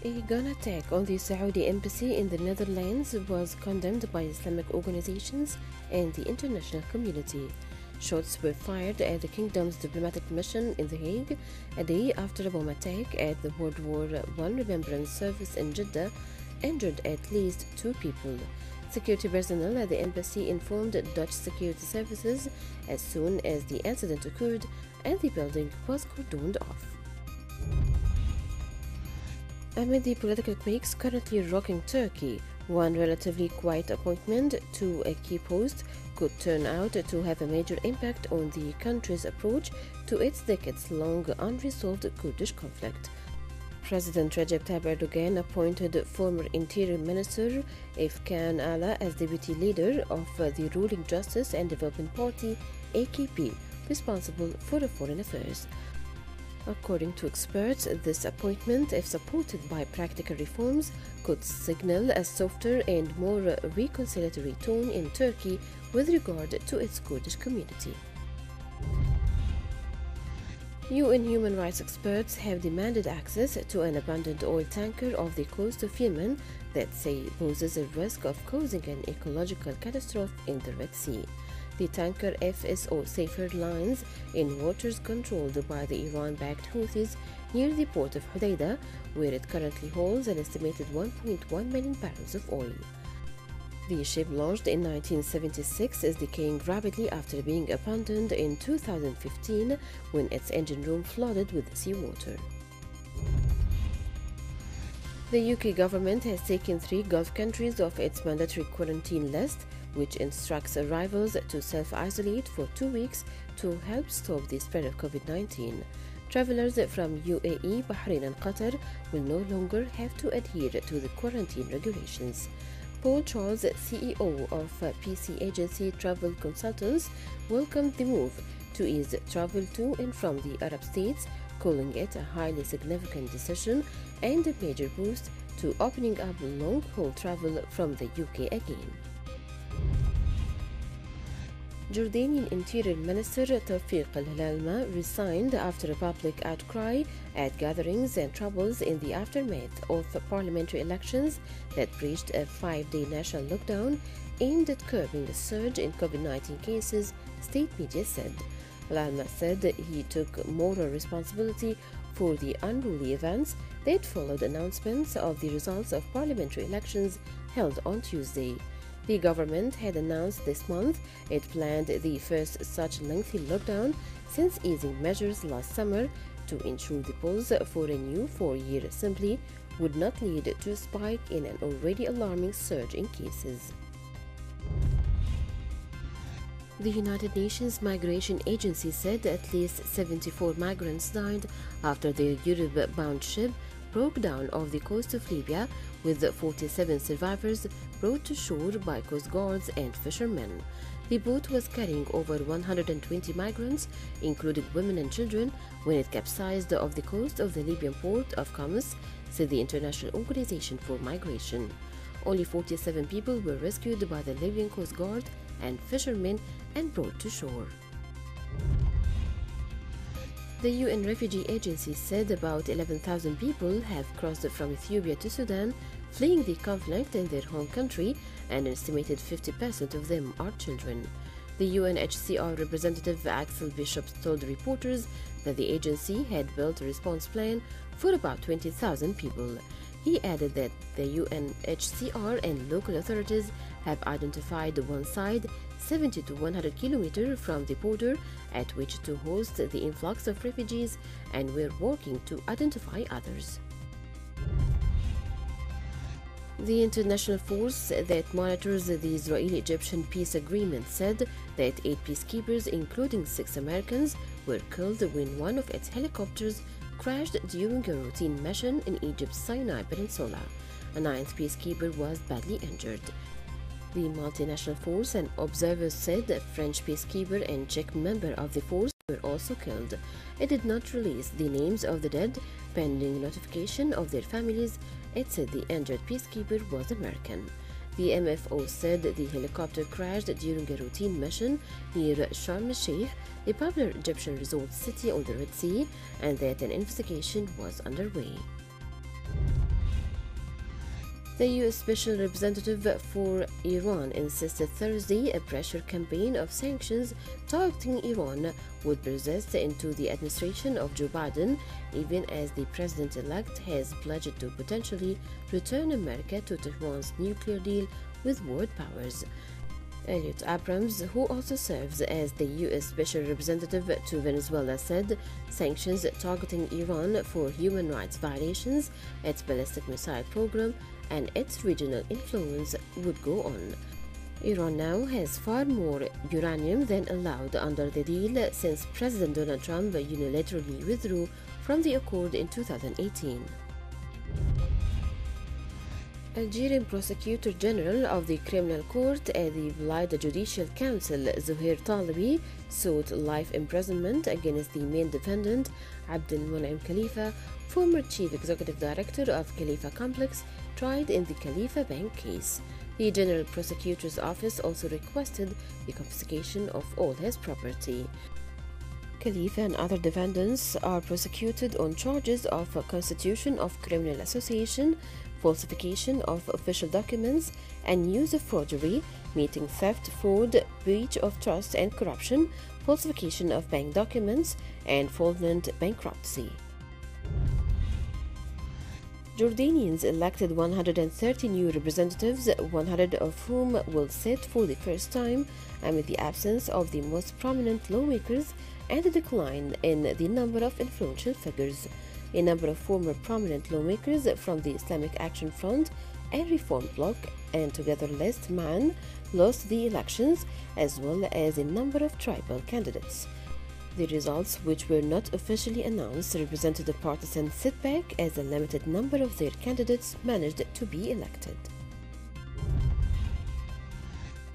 A gun attack on the Saudi embassy in the Netherlands was condemned by Islamic organizations and the international community. Shots were fired at the kingdom's diplomatic mission in The Hague a day after a bomb attack at the World War I Remembrance Service in Jeddah injured at least 2 people. Security personnel at the embassy informed Dutch security services as soon as the incident occurred and the building was cordoned off. Amid the political quakes currently rocking Turkey, one relatively quiet appointment to a key post could turn out to have a major impact on the country's approach to its decades-long unresolved Kurdish conflict. President Recep Tayyip Erdogan appointed former Interior Minister Efkan Ala as deputy leader of the ruling Justice and Development Party, AKP, responsible for foreign affairs. According to experts, this appointment, if supported by practical reforms, could signal a softer and more reconciliatory tone in Turkey with regard to its Kurdish community. UN human rights experts have demanded access to an abandoned oil tanker off the coast of Yemen that they poses a risk of causing an ecological catastrophe in the Red Sea. The tanker FSO Safer lies in waters controlled by the Iran-backed Houthis near the port of Hodeidah, where it currently holds an estimated 1.1 million barrels of oil. The ship, launched in 1976, is decaying rapidly after being abandoned in 2015 when its engine room flooded with seawater. The UK government has taken 3 Gulf countries off its mandatory quarantine list, which instructs arrivals to self-isolate for 2 weeks to help stop the spread of COVID-19. Travelers from UAE, Bahrain and Qatar will no longer have to adhere to the quarantine regulations. Paul Charles, CEO of PC Agency Travel Consultants, welcomed the move to ease travel to and from the Arab states, calling it a highly significant decision and a major boost to opening up long-haul travel from the UK again. Jordanian Interior Minister Tawfiq al-Halma resigned after a public outcry at gatherings and troubles in the aftermath of parliamentary elections that breached a 5-day national lockdown aimed at curbing a surge in COVID-19 cases, state media said. Al-Halma said he took moral responsibility for the unruly events that followed announcements of the results of parliamentary elections held on Tuesday. The government had announced this month it planned the first such lengthy lockdown since easing measures last summer to ensure the pause for a new 4-year assembly would not lead to a spike in an already alarming surge in cases. The United Nations Migration Agency said at least 74 migrants died after their Europe-bound ship broke down off the coast of Libya, with 47 survivors brought to shore by coast guards and fishermen. The boat was carrying over 120 migrants, including women and children, when it capsized off the coast of the Libyan port of Khamis, said the International Organization for Migration. Only 47 people were rescued by the Libyan Coast Guard and fishermen and brought to shore. The UN Refugee Agency said about 11,000 people have crossed from Ethiopia to Sudan, fleeing the conflict in their home country, and an estimated 50% of them are children. The UNHCR representative Axel Bishop told reporters that the agency had built a response plan for about 20,000 people. He added that the UNHCR and local authorities have identified one side 70 to 100 kilometers from the border at which to host the influx of refugees, and we're working to identify others. The international force that monitors the Israeli-Egyptian peace agreement said that 8 peacekeepers, including 6 Americans, were killed when one of its helicopters crashed during a routine mission in Egypt's Sinai Peninsula. A 9th peacekeeper was badly injured. The multinational force and observers said a French peacekeeper and Czech member of the force were also killed. It did not release the names of the dead, pending notification of their families. It said the injured peacekeeper was American. The MFO said the helicopter crashed during a routine mission near Sharm el-Sheikh, a popular Egyptian resort city on the Red Sea, and that an investigation was underway. The U.S. Special Representative for Iran insisted Thursday a pressure campaign of sanctions targeting Iran would persist into the administration of Joe Biden, even as the president-elect has pledged to potentially return America to Tehran's nuclear deal with world powers. Elliot Abrams, who also serves as the U.S. Special Representative to Venezuela, said sanctions targeting Iran for human rights violations, its ballistic missile program, and its regional influence would go on. Iran now has far more uranium than allowed under the deal since President Donald Trump unilaterally withdrew from the accord in 2018. Algerian Prosecutor General of the Criminal Court at the Blida Judicial Council, Zuhair Talibi, sought life imprisonment against the main defendant, Abdelmonem Khalifa, former Chief Executive Director of Khalifa Complex, tried in the Khalifa Bank case. The General Prosecutor's Office also requested the confiscation of all his property. Khalifa and other defendants are prosecuted on charges of constitution of criminal association, falsification of official documents, and use of forgery, meeting theft, fraud, breach of trust and corruption, falsification of bank documents, and fraudulent bankruptcy. Jordanians elected 130 new representatives, 100 of whom will sit for the first time, amid the absence of the most prominent lawmakers and the decline in the number of influential figures. A number of former prominent lawmakers from the Islamic Action Front and Reform Bloc and Together-list MAN lost the elections, as well as a number of tribal candidates. The results, which were not officially announced, represented a partisan setback as a limited number of their candidates managed to be elected.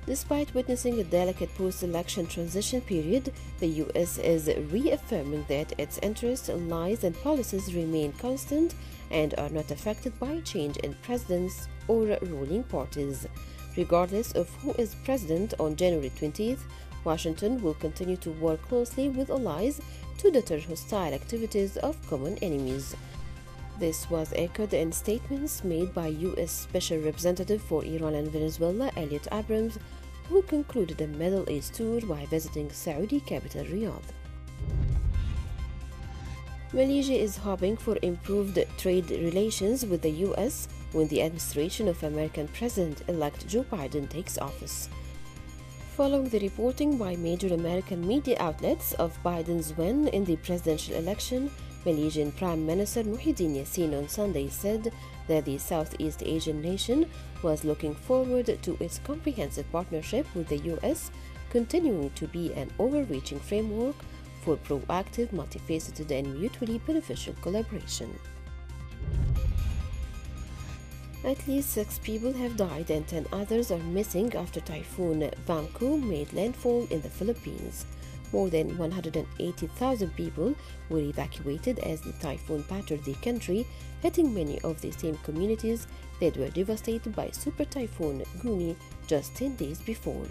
Despite witnessing a delicate post-election transition period, the U.S. is reaffirming that its interests, allies, and policies remain constant and are not affected by change in presidents or ruling parties. Regardless of who is president on January 20th, Washington will continue to work closely with allies to deter hostile activities of common enemies. This was echoed in statements made by U.S. Special Representative for Iran and Venezuela, Elliot Abrams, who concluded a Middle East tour by visiting Saudi capital Riyadh. Malaysia is hoping for improved trade relations with the U.S. when the administration of American President-elect Joe Biden takes office. Following the reporting by major American media outlets of Biden's win in the presidential election, Malaysian Prime Minister Muhyiddin Yassin on Sunday said that the Southeast Asian nation was looking forward to its comprehensive partnership with the U.S., continuing to be an overreaching framework for proactive, multifaceted, and mutually beneficial collaboration. At least 6 people have died and 10 others are missing after Typhoon Vamco made landfall in the Philippines. More than 180,000 people were evacuated as the typhoon battered the country, hitting many of the same communities that were devastated by Super Typhoon Guni just 10 days before.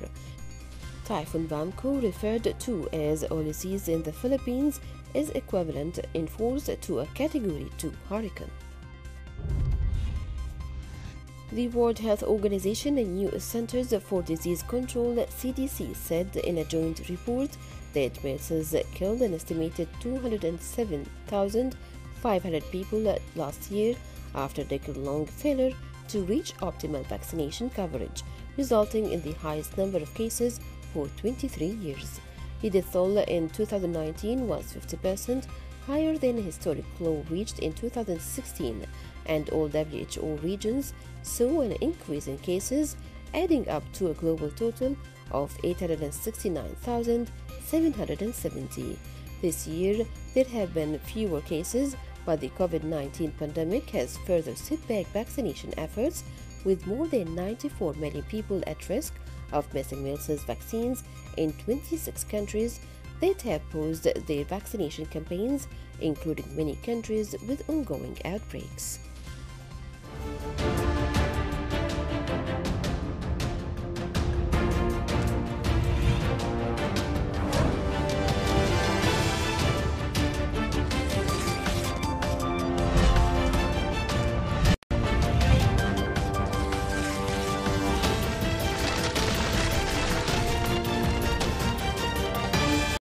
Typhoon Vamco, referred to as Ulysses in the Philippines, is equivalent in force to a Category 2 hurricane. The World Health Organization and U.S. Centers for Disease Control (CDC) said in a joint report that measles killed an estimated 207,500 people last year after decade-long failure to reach optimal vaccination coverage, resulting in the highest number of cases for 23 years. The death toll in 2019 was 50% higher than a historic low reached in 2016, and all WHO regions saw an increase in cases, adding up to a global total of 869,770. This year, there have been fewer cases, but the COVID-19 pandemic has further set back vaccination efforts, with more than 94 million people at risk of missing measles vaccines in 26 countries that have paused their vaccination campaigns, including many countries with ongoing outbreaks.